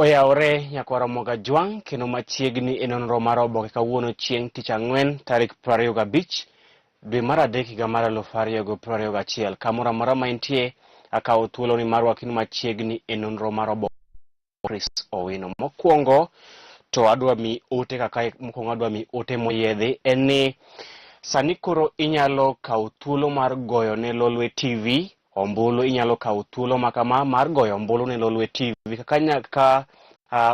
Oyaore nyakwara moga jwang kendo machiegni nonro mar oboke kawuono chieng' tich ang'wen tarik 25 dwe mar adek higa mar 2021. Kamoro amora ma intie akawo thuolo ni mar wakini machiegni nonro mar oboke Owino. Mokwongo to adwa mi ote kaka mokwongo adwa mi ote moyiedhi en ni sani koro inyalo kawo thuolo mar goyo ne Lolwe TV ombulu. Inyalo kawo thuolo makama mar goyo ombulu ne Lolwe TV kaka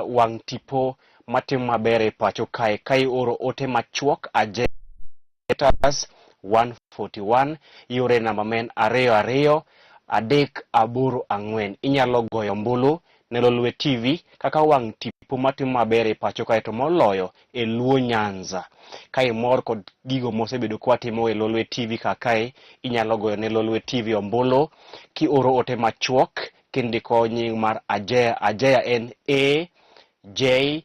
wang' tipo matimo maber e pacho kae. Kai oro ote machuok ajetas 141 yore namba men 2238. Inyalo goyo ombulu ne Lolwe TV kaka wang' tipo matimo maber e pacho kae, to moloyo e Luo Nyanza. Kai mor kod gigo mosebedo kwatimo e Lolwe TV kakae, inyalo goyo ne Lolwe TV ombulu ki oro ote machuok kindiko nying mar Ajeya en AJEA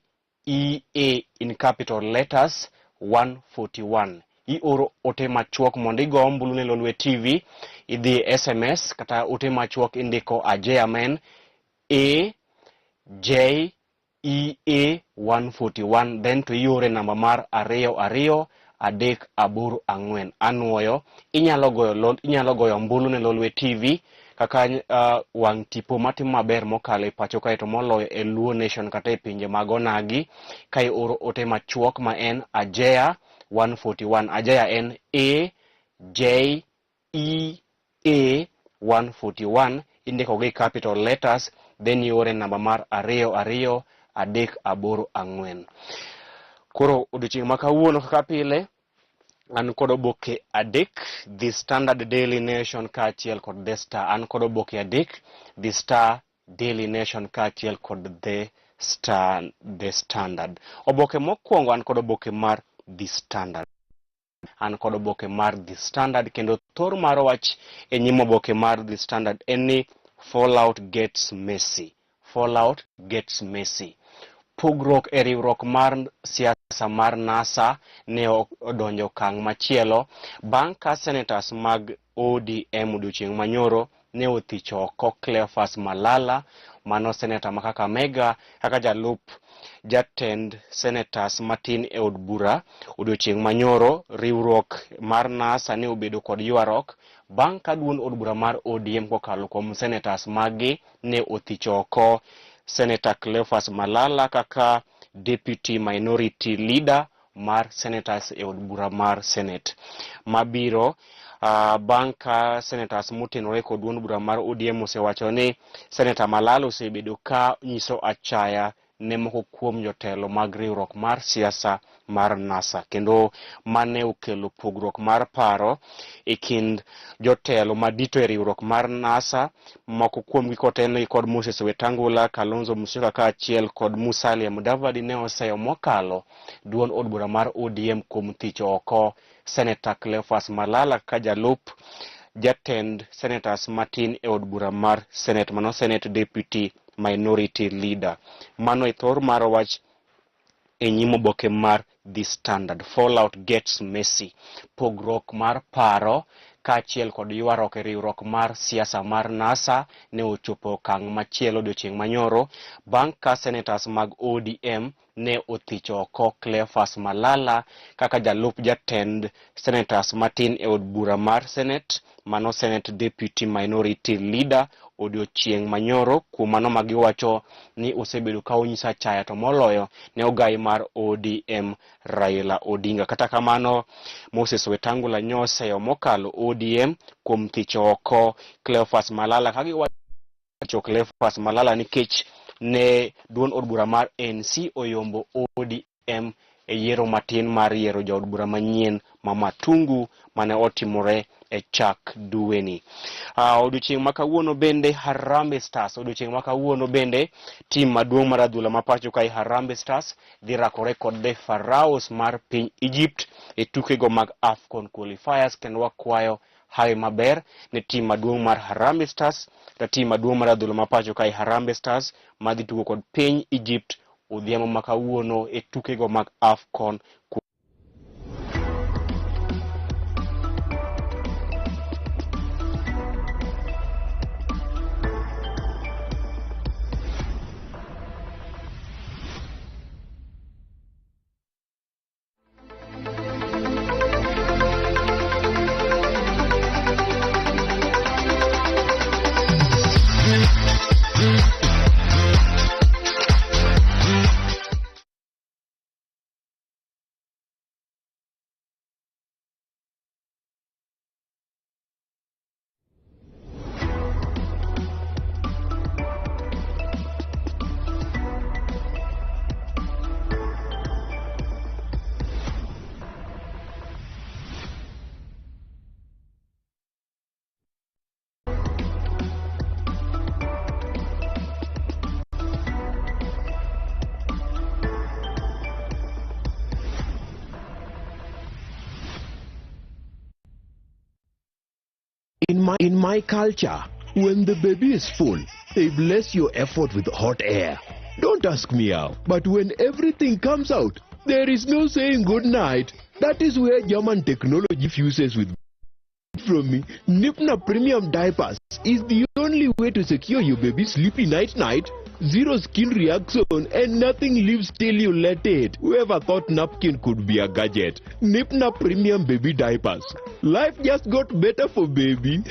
in capital letters 141. Oro ote machuok mondo igo ombulu ne Lolwe TV, idhi SMS kata ote machuok indiko Ajeya men AJEA 141, then to iore namba mar 223884. Anuoyo inyalo goyo ombulu ne Lolwe TV kaka wang' tipo matimo maber mokalo e pacho kae, to moloyo e Luo Nation kata e pinje mag onagi. Kai oro ote machuok ma en Ajeya 141. Ajeya en AJEA 141, indiko gi capital letters, then iore namba mar 223884. Koro odiochieng' ma kawuono kaka pile an kod oboke adek, The Standard, Daily Nation kaachiel kod The Star. An kod oboke adek, The Star, Daily Nation kaachiel kod The Standard. Oboke mokwongo an kod oboke mar The Standard. An kod oboke mar The Standard kendo thor mar wach e nyim oboke mar The Standard en ni fallout gets messy. Fallout gets messy. Pogruok e riwruok mar siasa mar NASA ne odonjo okang' machielo bang' ka senators mag ODM odiochieng' manyoro ne othicho oko Cleophas Malala, mano senator ma Kakamega, kaka jalup jatend senators matin e od bura. Odiochieng' manyoro riwruok mar NASA ne obedo kod ywarok bang' ka duond od bura mar ODM kokalo kuom senators magi ne othicho oko Senator Cleophas Malala kaka Deputy Minority Leader mar Senators e od bura mar Senate. Mabiro bang' ka senators motenore kod duond bura mar ODM osewacho ni Senator Malala osebedo ka nyiso achaya ne moko kuom jotelo mag riwruok mar siasa mar NASA, kendo mane okelo pogruok mar paro e kind jotelo madito e riwruok mar NASA. Moko kuom gi kotenore kod Moses Wetangula, Kalonzo Musyoka kaachiel kod Musalia Mudavadi ne oseyo mokalo duond od bura mar ODM kuom thicho oko Senator Cleophas Malala ka jalup jatend senators matin e od bura mar Senate, mano Senate Deputy Minority Leader. Mano e thor mar wach e nyim oboke mar The Standard. Fallout gets messy. Pogruok mar paro kaachiel kod ywarok e riwruok mar siasa mar NASA ne ochopo okang' machielo odiochieng' manyoro bang' ka senators mag ODM ne othicho oko Cleophas Malala kaka jalup jatend senators matin e od bura mar Senate, mano Senate Deputy Minority Leader odiochieng' manyoro. Kuom mano magiwacho ni osebedo ka onyisa chaya to moloyo ne ogai mar ODM Raila Odinga. Kata kamano Moses Wetangula nyoseyo mokalo ODM kuom thicho oko Cleophas Malala, kagiwacho Cleophas Malala nikech ne duond od bura mar NC oyombo ODM e yiero matin mar yiero jaod bura manyien Matungu mane otimore e chak duweni. Odiochieng' ma kawuono bende Harambee Stars, odiochieng' ma kawuono bende tim maduong' mar adhula ma pacho kae Harambee Stars dhi rakore kod The Pharaohs mar piny Egypt e tukego mag AFCON qualifiers, kendo wakwayo hawe maber ne tim maduong' mar Harambee Stars ta tim maduong' mar adhula ma pacho kae Harambee Stars madhi tugo kod piny Egypt odhiambo ma kawuono e tukego mag AFCON. In my culture, when the baby is full, they bless your effort with hot air. Don't ask me how, but when everything comes out, there is no saying good night. That is where German technology fuses with. From me, Nipna Premium Diapers is the only way to secure your baby's sleepy night. Zero skin reaction and nothing leaves till you let it. Whoever thought napkin could be a gadget? Nipna Premium Baby Diapers. Life just got better for baby.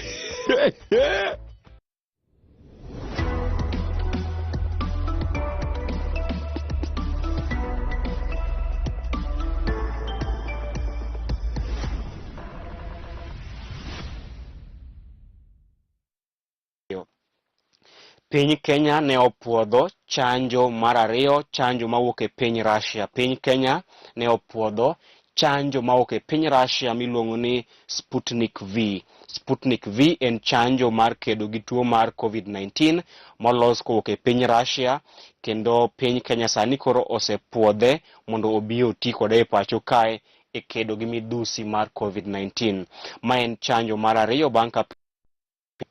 Piny Kenya ne opuodho chanjo mar ariyo, chanjo mawuok e piny Russia. Piny Kenya ne opuodho chanjo mawuok e piny Russia miluongo ni Sputnik V. Sputnik V en chanjo mar kedo gi tuo mar COVID-19 molos kowuok e piny Russia, kendo piny Kenya sani koro osepuodhe mondo obi oti kode e pacho kae e kedo gi midhusi mar COVID-19. Ma en chanjo mar ariyo bang' ka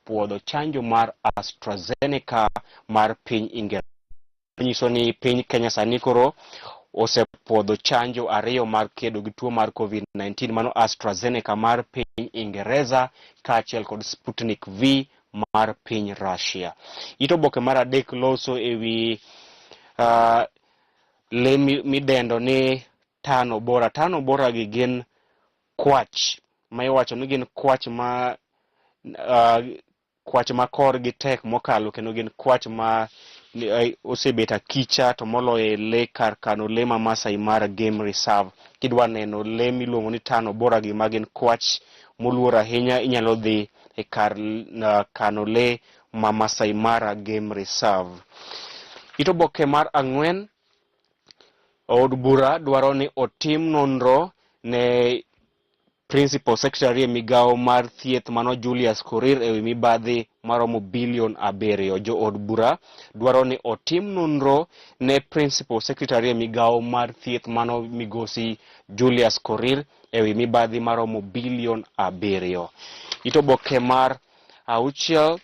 puodho chanjo mar AstraZeneca mar piny Ingresa. Nyiso ni piny Kenya sani koro osepuodho chanjo ariyo mar kedo gi tuo mar COVID-19, mano AstraZeneca mar piny Ingresa kaachiel kod Sputnik V mar piny Russia. Ito oboke mar adek loso ewi le midendo ni tano bora. Tano bora gi gin kwach ma iwacho ni gin kwach ma korgi tek mokalo, kendo gin kwach ma osebet akicha to moloyo le kar kano le ma Masai Mara Game Reserve. Kidwa neno le miluongo ni tano bora gi magin kwach moluor ahinya, inyalo dhi e kar kano le ma Masai Mara Game Reserve. Ito oboke mar ang'wen, od bura dwaro ni otim nonro ne Principal Secretary migao mar thieth mano Julius Korir ewi mibadhi maromo bilion 7. Jo od bura dwaro ni otim nonro ne Principal Secretary migao mar thieth mano migosi Julius Korir ewi mibadhi maromo bilion 7. Ito oboke mar auchiel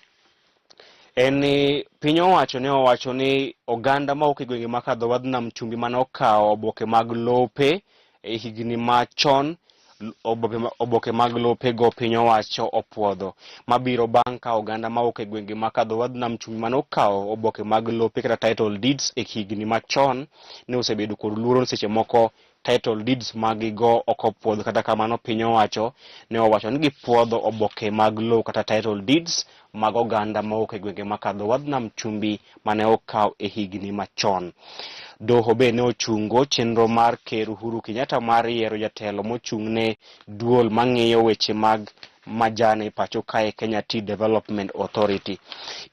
en ni piny owacho ne owacho ni oganda ma ok gwenge makadho wadh nam chumbi mane okawo oboke mag lope e higni machon, oboke mag lope go piny owacho opuodho. Mabiro bang' ka oganda ma ok gwenge makadho wadh nam chumbi mane okawo oboke mag lope kata title deeds e higni machon ne osebedo kod luoro seche moko title deeds magigo ok opuodho. Kata kamano piny owacho ne owacho ni gipuodho oboke mag low kata title deeds mag oganda ma ok gwenge makadho wadh nam chumbi mane okaw e higni machon. Doho be ne ochungo chenro mar Ker Uhuru Kenyatta mar yiero jatelo mochung'ne duol mang'iyo weche mag majan e pacho kae, Kenya Tea Development Authority.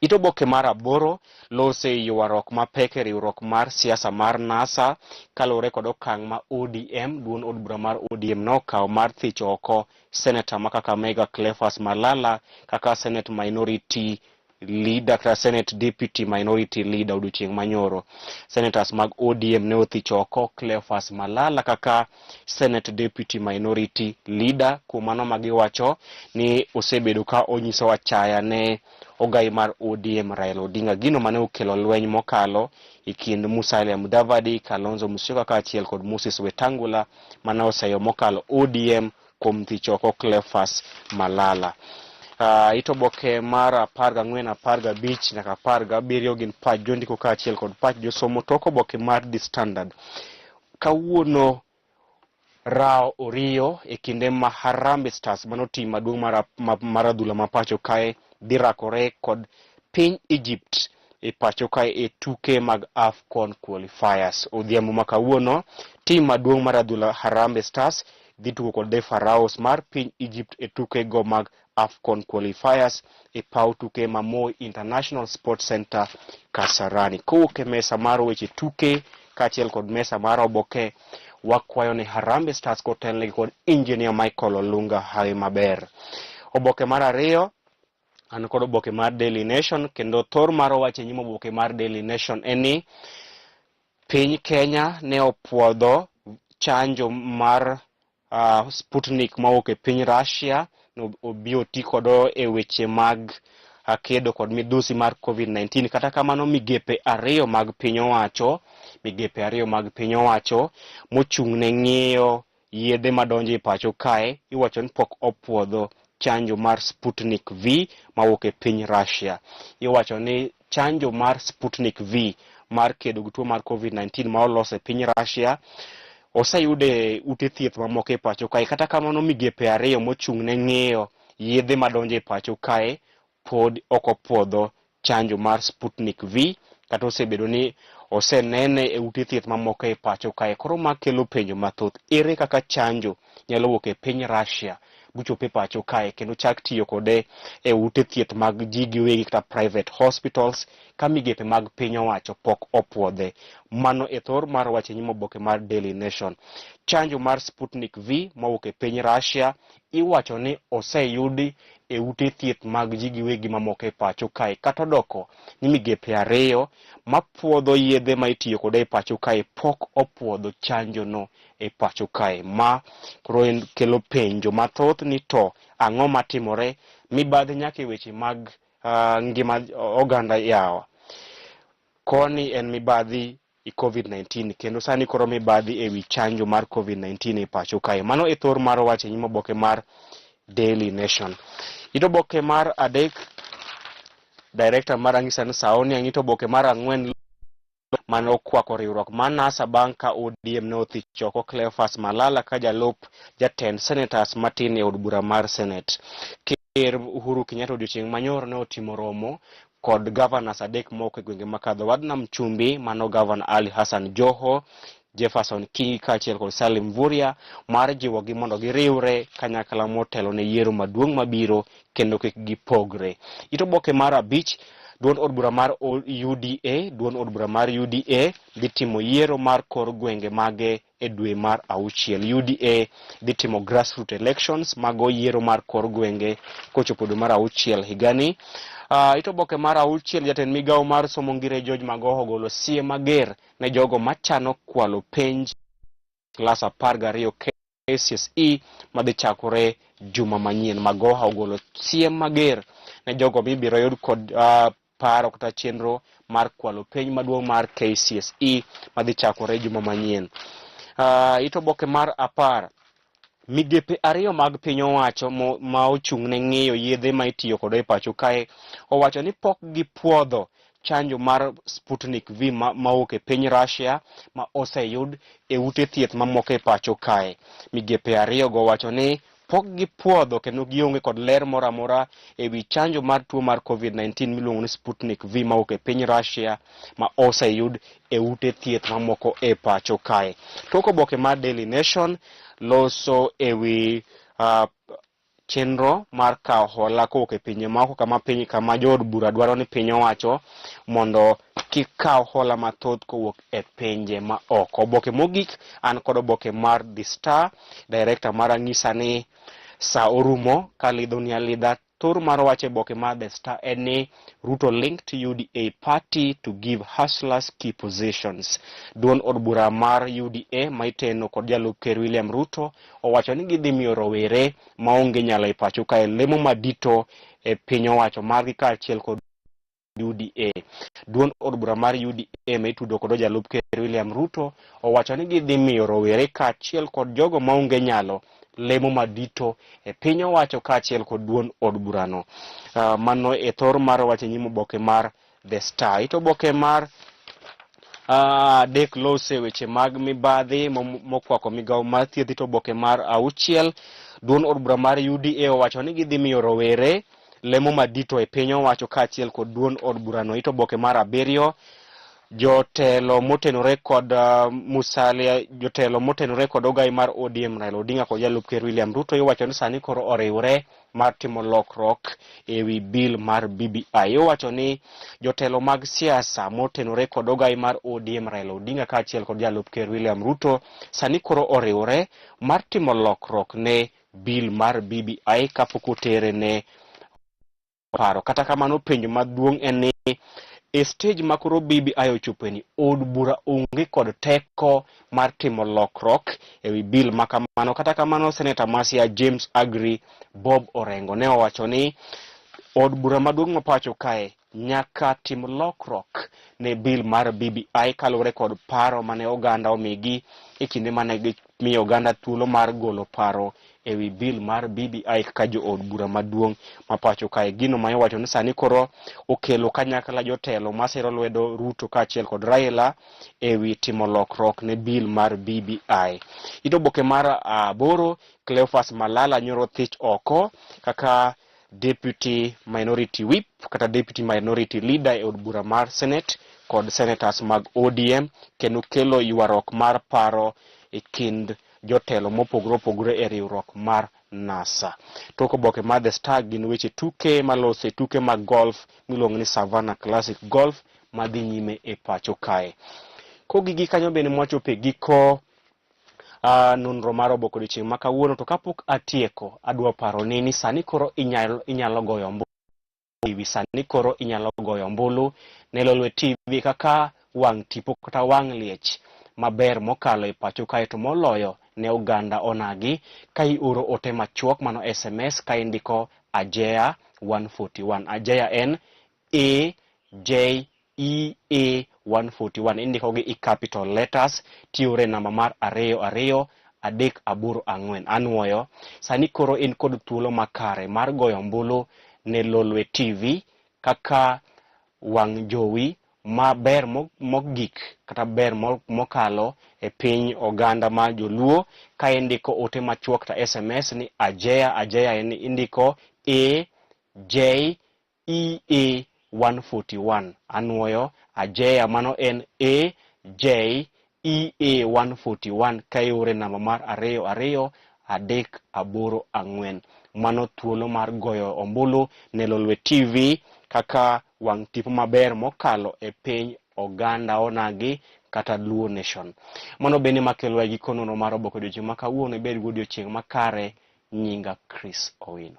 Ito oboke mar 8 lose ywaruok mapek e riwruok mar siasa mar NASA kaluwore kod okang' ma ODM, duond od bura mar ODM nokawo mar thicho oko Senator ma Kakamega Cleophas Malala kaka Senate Minority Leader kata Senate Deputy Minority Leader odiochieng' manyoro. Senators mag ODM ne othicho oko Cleophas Malala kaka Senate Deputy Minority Leader, kuom mano magiwacho ni osebedo ka onyiso achaya ne ogai mar ODM Raila Odinga, gino mane okelo lweny mokalo e kind Musalia Mudavadi, Kalonzo Musyoka kaachiel kod Moses Wetangula mane oseyo mokalo ODM kuom thicho oko Cleophas Malala. Ito oboke mar 14, 15 nyaka 17 gin pach jondiko kaachiel kod pach josomo. Tok oboke mar The Standard, kawuono rao oriyo e kinde ma Harambee Stars mano tim maduong' mar adhula ma pacho kae dhi rakore kod piny Egypt e pacho kae e tuke mag AFCON qualifiers. Odhiambo ma kawuono tim maduong' mar adhula Harambee Stars dhi tugo kod The Pharaohs mar piny Egypt e tuke go mag AFCON qualifiers e paw tuke ma Moi International Sports Center Kasarani. Kowuok e mesa mar weche tuke kaachiel kod mesa mar oboke, wakwayo ni Harambee Stars kotelnegi kod Engineer Michael Olunga hawe maber. Oboke mar 2 an kod oboke mar Daily Nation, kendo thor mar wache nyimo oboke mar Daily Nation eni piny Kenya ne opuodho chanjo mar Sputnik mawuok e piny Russia obi oti kodo e weche mag kedo kod midhusi mar COVID-19. Kata kamano migepe ariyo mag piny owacho mochung' ne ng'iyo yedhe madonjo e pacho kae iwacho ni pok opuodho chanjo mar Sputnik V mawuok e piny Russia. Iwacho ni chanjo mar Sputnik V mar kedo gi tuo mar COVID-19 ma olos e piny Russia oseyude ute thieth mamoko e pacho kae. Kata kamano migepe ariyo mochung' ne ng'iyo yedhe madonjo e pacho kae pod ok opuodho chanjo mar Sputnik V, kata osebedo ni osenene e ute thieth mamoko e pacho kae. Koro makelo penjo mathoth, ere kaka chanjo nyalo wuok e piny Russia buchope pacho kae kendo chak tiyo kode e ute thieth mag ji giwegi kata private hospitals ka migepe mag piny owacho pok opuodhe. Mano e thor mar wache nyimo oboke mar Daily Nation. Chanjo mar Sputnik V mawuok e piny Russia iwacho ni oseyudi e ute thieth mag ji giwegi mamoko e pacho kae, kata odoko ni migepe ariyo mapuodho yedhe ma itiyo kode e pacho kae pok opuodho chanjo no e pacho kae. Ma koro kelo penjo mathoth ni to ang'o matimore, mibadhi nyaka e weche mag ngima oganda yawa. Koni en mibadhi i COVID-19 kendo sani koro mibadhi e wi chanjo mar COVID-19 e pacho kae. Mano e thor mar wache nyimo oboke mar Daily Nation. Ito oboke mar adek, Director mar Ang'isa ni Saoni. Ang'ito oboke mar ang'wen mano kwako riwruok mar NASA bang' ka ODM ne othich choko Cleophas Malala ka jalup jatend senators matin e od bura mar Senate. Ker Uhuru Kenyatta odiochieng' manyoro ne otimo romo kod governors adek moko e gwenge makadho Wadnam Chumbi, mano Governor Ali Hassan Joho, Jefferson Kingi kaachiel kod Salim Mvurya mar jiwogi mondo giriwre kanyakla motelo ne yiero maduong' mabiro kendo kik gipogre. Ito oboke mar abich, duond od bura mar UDA dhi timo yiero mar kor gwenge mage e dwe mar auchiel. UDA dhi timo grassroots elections mago yiero mar kor gwenge kochopo dwe mar auchiel higani. Ito oboke mar auchiel, jatend migawo mar somo ngire George Magoha ogolo siem mager ne jogo machano kwalo penj klas 12 KCSE madhi chakore juma manyien. Magoha ogolo siem mager ne jogo mibiro yud kod paro kata chenro mar kwalo penj maduong' mar KCSE madhi chakore juma manyien. Ito oboke mar 10, migepe ariyo mag piny owacho ma ochung' ne ng'iyo yedhe ma itiyo kod e pacho kae owacho ni pok gipuodho chanjo mar Sputnik V mawuok e piny Russia ma oseyud e ute thieth mamoko e pacho kae. Migepe ariyo go wacho ni pok gipuodho kendo gionge kod ler moro amora e wi chanjo mar tuo mar COVID-19 miluongo ni Sputnik V mawuok e piny Russia ma oseyud e ute thieth mamoko e pacho kae. Tok oboke mar Daily Nation loso e wi chenro mar kawo hola kowuok e pinje moko kama jood bura dwaro ni piny owacho mondo kik kaw hola mathoth kowuok e pinje ma oko. Oboke mogik an kod oboke mar The Star. Director mar Ang'isa ni sa orumo kalidho ni alidha. Thor mar wache oboke mar The Star en ni Ruto linked UDA party to give hustlers key positions. Duond od bura mar UDA maiteno kod jalup ker William Ruto owacho ni gidhi miyo rowere maonge nyalo e pacho kae lemo madito e piny owacho margi kaachiel kod UDA. Duond od bura mar UDA maitudo kod jalup ker William Ruto owacho ni gidhi miyo rowere kaachiel kod jogo maonge nyalo lemo madito e piny owacho kaachiel kod duond od burano. Mano e thor mar wache nyimo oboke mar The Star. Ito oboke mar dek lose weche mag mibadhi mokwako migawo mar thieth. Ito oboke mar auchiel, duond od bura mar UDA owacho ni gidhi miyo rowere lemo madito e piny owacho kaachiel kod duond od burano. Ito oboke mar abiriyo, jotelo motenore kod Musalia, jotelo motenore kod ogai mar ODM Raila Odinga kod jalup ker William Ruto iwacho ni sani koro oriwre mar timo lokruok e wi bill mar BBI. Iwacho ni jotelo mag siasa motenore kod ogai mar ODM Raila Odinga kaachiel kod jalup ker William Ruto sani koro oriwre mar timo lokruok ne bill mar BBI kapok otere ne paro. Kata kamano penjo maduong' en ni e stage makoro BBI ochopeni od bura onge kod teko mar timo lokrok ewi bill makamano. Kata kamano Senator Masia James Agri Bob Orengo ne owacho ni od bura maduong' mapacho kae nyaka tim lokrok ne bill mar BBI kaluwore kod paro mane oganda omigi e kinde mane gimiyo oganda thuolo mar golo paro ewi bill mar BBI kaka jo od bura maduong' mapacho kae. Gino ma iwacho ni sani koro okelo kanyakla jotelo masiro lwedo Ruto kaachiel kod Raila ewi timo lokrok ne bill mar BBI. Ito oboke mar aboro, Cleophas Malala nyoro thich oko kaka Deputy Minority Whip kata Deputy Minority Leader e od bura mar Senate kod Senators mag ODM, kendo kelo ywarok mar paro e kind jotelo mopogore opogore e riwruok mar NASA. Tok oboke mar The Star gin weche tuke malose tuke mag golf miluongo ni Savannah Classic Golf madhi nyime e pacho kae. Kogigi kanyo bende mwachope giko nonro mar oboke odiochieng' ma kawuono, to kapok atieko adwa paro ni sani koro inyalo goyo ombulu sani koro inyalo goyo ombulu ne Lolwe TV kaka wang' tipo kata wang' liech maber mokalo e pacho kae, to moloyo ne oganda onagi ka ioro ote machuok mano SMS ka indiko Ajeya 141. Ajeya en AJEA 141, indiko gi capital letters tiore namba mar 223884. Anwoyo sani koro in kod thuolo makare mar goyo ombulu ne Lolwe TV kaka wang' jowi maber mogik kata ber mokalo e piny oganda ma joluo. Ka indiko ote machuok ta SMS ni Ajeya en indiko AJEA 141. Anwoyo Ajeya mano en AJEA 141 ka iore namba mar 223884. Mano thuolo mar goyo ombulu ne Lolwe TV kaka wang' tipo maber mokalo e piny oganda onagi kata Luo Nation. Mano bende makelo giko nonro mar oboke odiochieng' ma kawuono. Ibed gi odiochieng' makare. Nyinga Chris Owino.